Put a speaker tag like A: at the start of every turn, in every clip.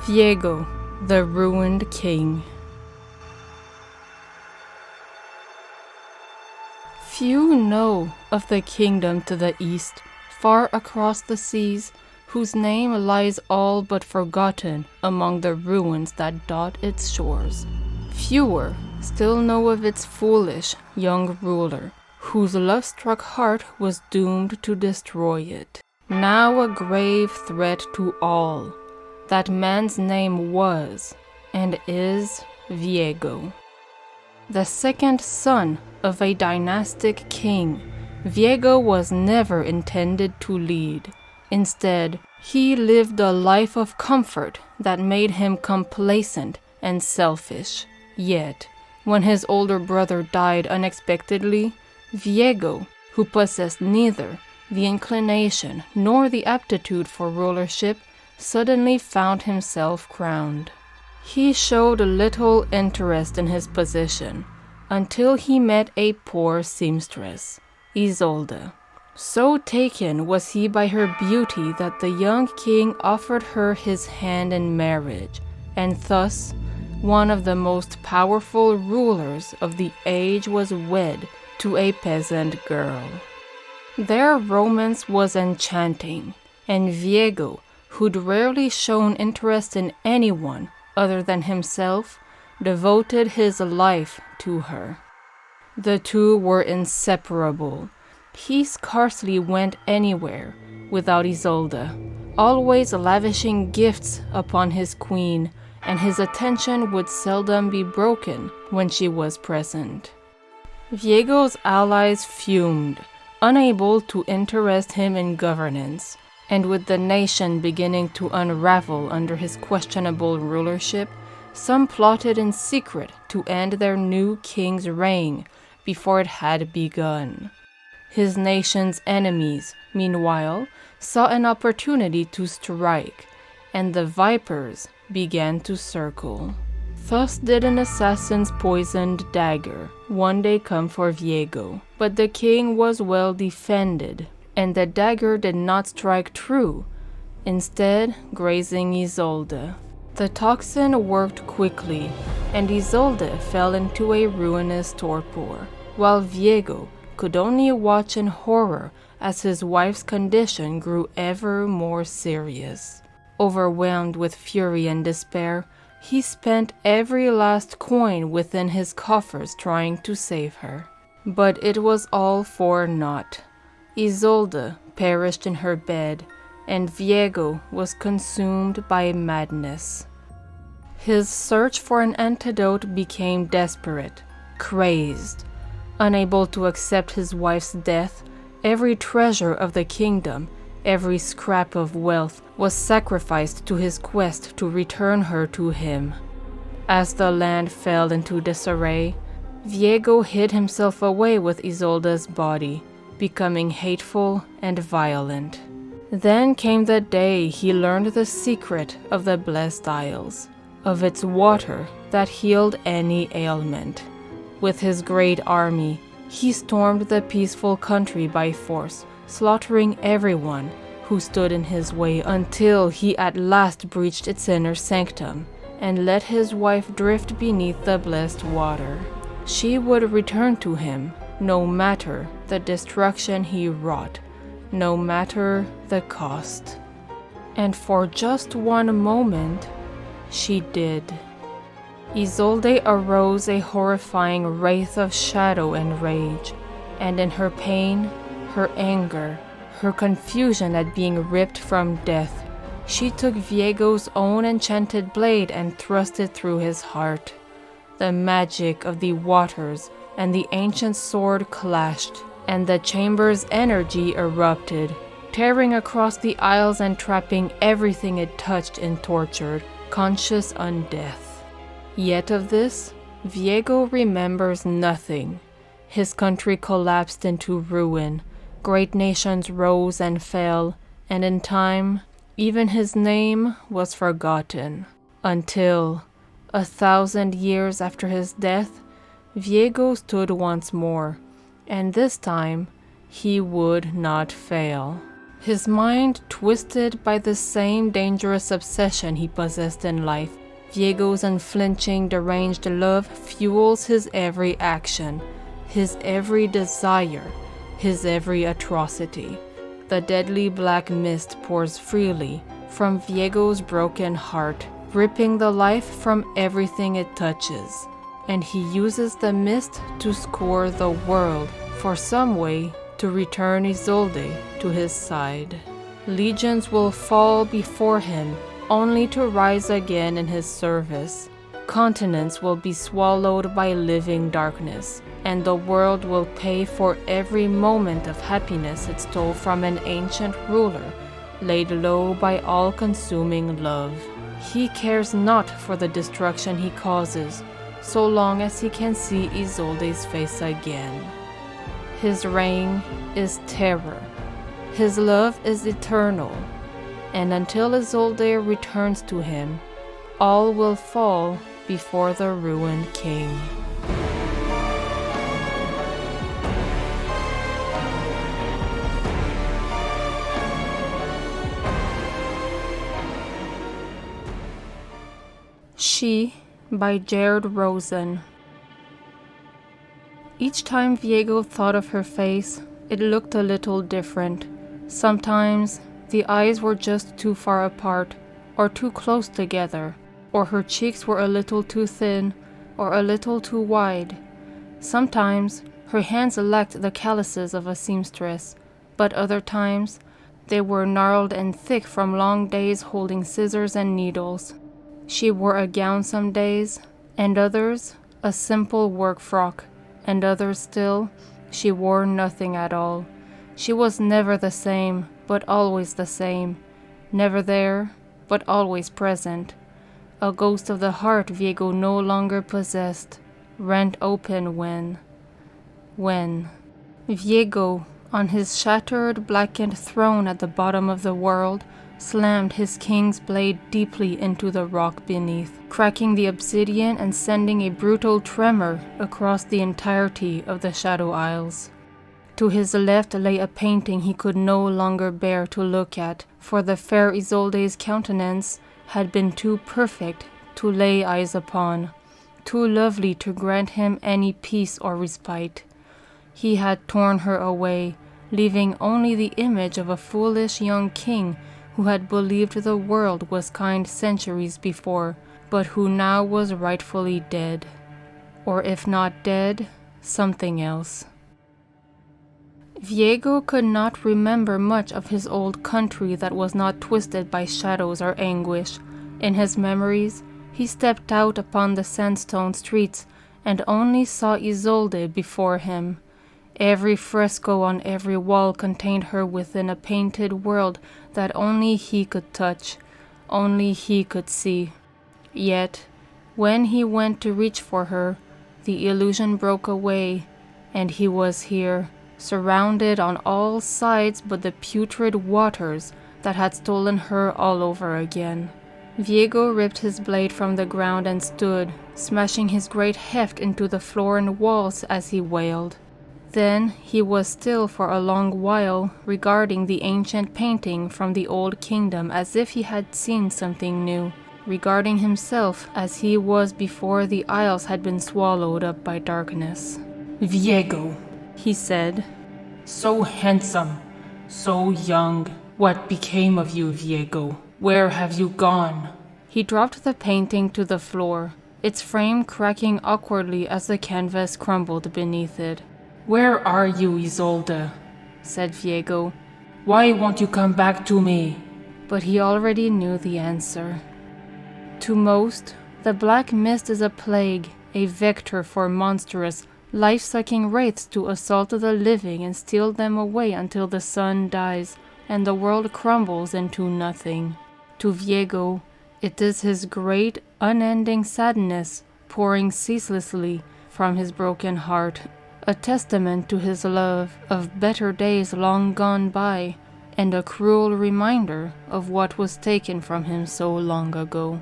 A: Viego, the Ruined King. Few know of the kingdom to the east, far across the seas, whose name lies all but forgotten among the ruins that dot its shores. Fewer still know of its foolish young ruler, whose love-struck heart was doomed to destroy it. Now a grave threat to all, that man's name was and is Viego. The second son of a dynastic king, Viego was never intended to lead. Instead, he lived a life of comfort that made him complacent and selfish. Yet, when his older brother died unexpectedly, Viego, who possessed neither the inclination nor the aptitude for rulership, suddenly found himself crowned. He showed little interest in his position until he met a poor seamstress, Isolde. So taken was he by her beauty that the young king offered her his hand in marriage, and thus one of the most powerful rulers of the age was wed to a peasant girl. Their romance was enchanting, and Viego, who'd rarely shown interest in anyone other than himself, devoted his life to her. The two were inseparable. He scarcely went anywhere without Isolde, always lavishing gifts upon his queen, and his attention would seldom be broken when she was present. Viego's allies fumed, unable to interest him in governance, and with the nation beginning to unravel under his questionable rulership, some plotted in secret to end their new king's reign before it had begun. His nation's enemies, meanwhile, saw an opportunity to strike, and the vipers began to circle. Thus did an assassin's poisoned dagger one day come for Viego, but the king was well defended, and the dagger did not strike true, instead grazing Isolde. The toxin worked quickly, and Isolde fell into a ruinous torpor, while Viego could only watch in horror as his wife's condition grew ever more serious. Overwhelmed with fury and despair, he spent every last coin within his coffers trying to save her. But it was all for naught. Isolde perished in her bed, and Viego was consumed by madness. His search for an antidote became desperate, crazed. Unable to accept his wife's death, every treasure of the kingdom, every scrap of wealth was sacrificed to his quest to return her to him. As the land fell into disarray, Viego hid himself away with Isolde's body, becoming hateful and violent. Then came the day he learned the secret of the Blessed Isles, of its water that healed any ailment. With his great army, he stormed the peaceful country by force, slaughtering everyone who stood in his way until he at last breached its inner sanctum and let his wife drift beneath the blessed water. She would return to him, no matter the destruction he wrought, no matter the cost. And for just one moment, she did. Isolde arose a horrifying wraith of shadow and rage, and in her pain, her anger, her confusion at being ripped from death, she took Viego's own enchanted blade and thrust it through his heart. The magic of the waters and the ancient sword clashed, and the chamber's energy erupted, tearing across the isles and trapping everything it touched in tortured, conscious undeath. Yet of this, Viego remembers nothing. His country collapsed into ruin, great nations rose and fell, and in time, even his name was forgotten. Until, 1,000 years after his death, Viego stood once more, and this time he would not fail. his mind twisted by the same dangerous obsession he possessed in life. Viego's unflinching, deranged love fuels his every action, his every desire, his every atrocity. The deadly black mist pours freely from Viego's broken heart, ripping the life from everything it touches. And he uses the mist to scour the world for some way to return Isolde to his side. Legions will fall before him, only to rise again in his service. Continents will be swallowed by living darkness, and the world will pay for every moment of happiness it stole from an ancient ruler, laid low by all-consuming love. He cares not for the destruction he causes, so long as he can see Isolde's face again. His reign is terror. His love is eternal. And until Isolde returns to him, all will fall before the ruined king. She by Jared Rosen. Each time Viego thought of her face, it looked a little different. Sometimes the eyes were just too far apart, or too close together, or her cheeks were a little too thin, or a little too wide. Sometimes her hands lacked the calluses of a seamstress, but other times they were gnarled and thick from long days holding scissors and needles. She wore a gown some days, and others a simple work frock, and others still she wore nothing at all. She was never the same, but always the same, never there, but always present. A ghost of the heart Viego no longer possessed, rent open when Viego, on his shattered, blackened throne at the bottom of the world, slammed his king's blade deeply into the rock beneath, cracking the obsidian and sending a brutal tremor across the entirety of the Shadow Isles. To his left lay a painting he could no longer bear to look at, for the fair Isolde's countenance had been too perfect to lay eyes upon, too lovely to grant him any peace or respite. He had torn her away, leaving only the image of a foolish young king who had believed the world was kind centuries before, but who now was rightfully dead. Or if not dead, something else. Viego could not remember much of his old country that was not twisted by shadows or anguish. In his memories, he stepped out upon the sandstone streets and only saw Isolde before him. Every fresco on every wall contained her within a painted world that only he could touch, only he could see. Yet, when he went to reach for her, the illusion broke away, and he was here, surrounded on all sides by the putrid waters that had stolen her all over again. Viego ripped his blade from the ground and stood, smashing his great heft into the floor and walls as he wailed. Then he was still for a long while, regarding the ancient painting from the old kingdom as if he had seen something new, regarding himself as he was before the isles had been swallowed up by darkness.
B: "Viego,"
A: he said.
B: "So handsome, so young. What became of you, Viego? Where have you gone?"
A: He dropped the painting to the floor, its frame cracking awkwardly as the canvas crumbled beneath it.
B: "Where are you, Isolde?"
A: said Viego.
B: "Why won't you come back to me?"
A: But he already knew the answer. To most, the black mist is a plague, a vector for monstrous, life-sucking wraiths to assault the living and steal them away until the sun dies and the world crumbles into nothing. To Viego, it is his great, unending sadness pouring ceaselessly from his broken heart, a testament to his love of better days long gone by, and a cruel reminder of what was taken from him so long ago.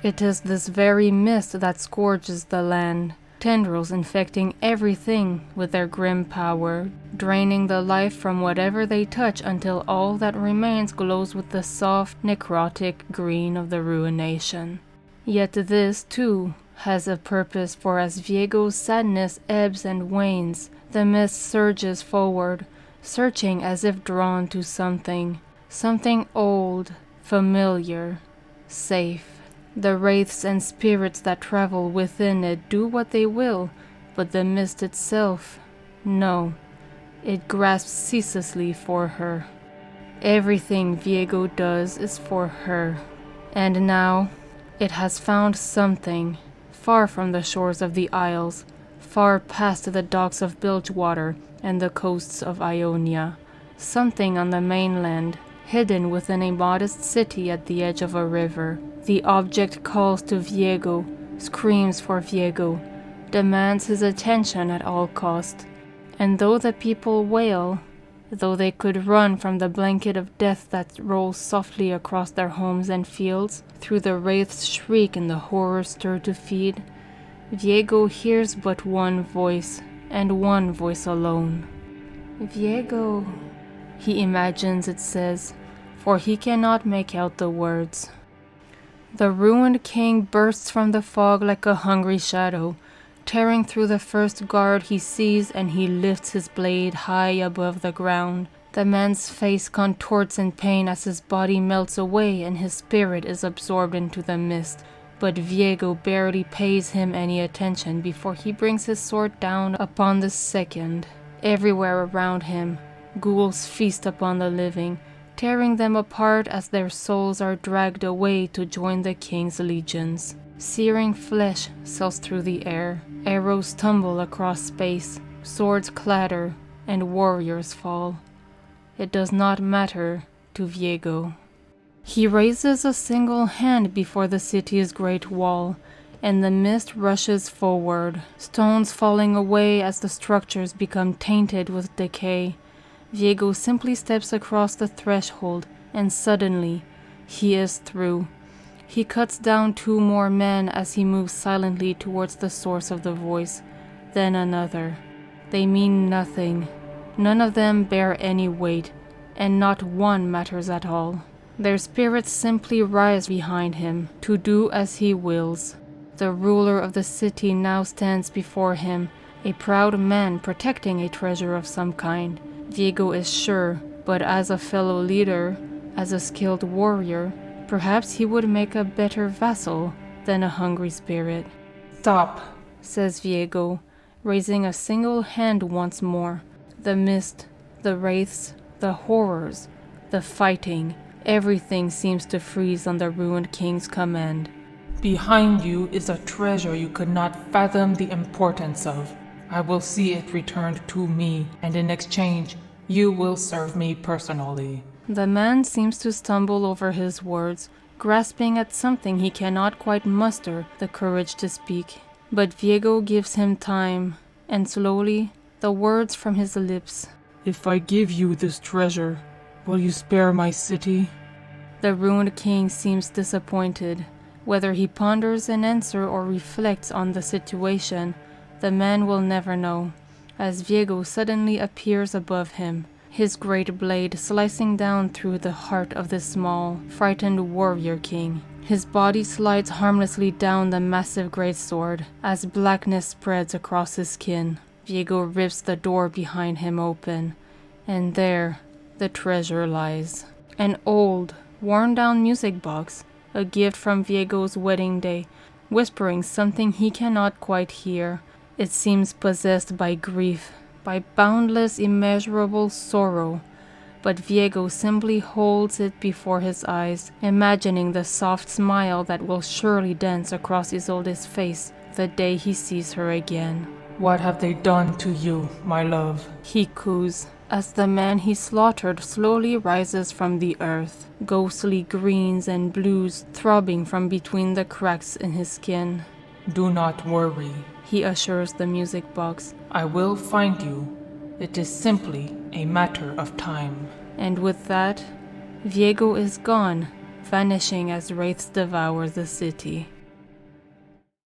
A: It is this very mist that scourges the land, tendrils infecting everything with their grim power, draining the life from whatever they touch until all that remains glows with the soft, necrotic green of the Ruination. Yet this, too, has a purpose, for as Viego's sadness ebbs and wanes, the mist surges forward, searching as if drawn to something old, familiar, safe. The wraiths and spirits that travel within it do what they will, but the mist itself, no, it grasps ceaselessly for her. Everything Viego does is for her, and now it has found something, far from the shores of the Isles, far past the docks of Bilgewater and the coasts of Ionia, something on the mainland, hidden within a modest city at the edge of a river. The object calls to Viego, screams for Viego, demands his attention at all cost. And though the people wail, though they could run from the blanket of death that rolls softly across their homes and fields, through the wraith's shriek and the horror stir to feed, Viego hears but one voice, and one voice alone. Viego, he imagines it says, for he cannot make out the words. The ruined king bursts from the fog like a hungry shadow, tearing through the first guard he sees, and he lifts his blade high above the ground. The man's face contorts in pain as his body melts away and his spirit is absorbed into the mist. But Viego barely pays him any attention before he brings his sword down upon the second. Everywhere around him, ghouls feast upon the living, tearing them apart as their souls are dragged away to join the king's legions. Searing flesh sails through the air, arrows tumble across space, swords clatter, and warriors fall. It does not matter to Viego. He raises a single hand before the city's great wall, and the mist rushes forward, stones falling away as the structures become tainted with decay. Viego simply steps across the threshold, and suddenly, he is through. He cuts down 2 more men as he moves silently towards the source of the voice, then another. They mean nothing. None of them bear any weight, and not one matters at all. Their spirits simply rise behind him, to do as he wills. The ruler of the city now stands before him, a proud man protecting a treasure of some kind. Viego is sure, but as a fellow leader, as a skilled warrior, perhaps he would make a better vassal than a hungry spirit.
B: Stop,
A: says Viego, raising a single hand once more. The mist, the wraiths, the horrors, the fighting, everything seems to freeze on the ruined king's command.
B: Behind you is a treasure you could not fathom the importance of. I will see it returned to me, and in exchange, you will serve me personally.
A: The man seems to stumble over his words, grasping at something he cannot quite muster the courage to speak. But Viego gives him time, and slowly, the words from his lips.
B: If I give you this treasure, will you spare my city?
A: The ruined king seems disappointed. Whether he ponders an answer or reflects on the situation, the man will never know, as Viego suddenly appears above him, his great blade slicing down through the heart of the small, frightened warrior king. His body slides harmlessly down the massive greatsword as blackness spreads across his skin. Viego rips the door behind him open, and there the treasure lies. An old, worn-down music box, a gift from Viego's wedding day, whispering something he cannot quite hear. It seems possessed by grief, by boundless, immeasurable sorrow, but Viego simply holds it before his eyes, imagining the soft smile that will surely dance across Isolde's face the day he sees her again.
B: What have they done to you, my love?
A: He coos, as the man he slaughtered slowly rises from the earth, ghostly greens and blues throbbing from between the cracks in his skin.
B: Do not worry,
A: he assures the music box.
B: I will find you. It is simply a matter of time.
A: And with that, Viego is gone, vanishing as wraiths devour the city.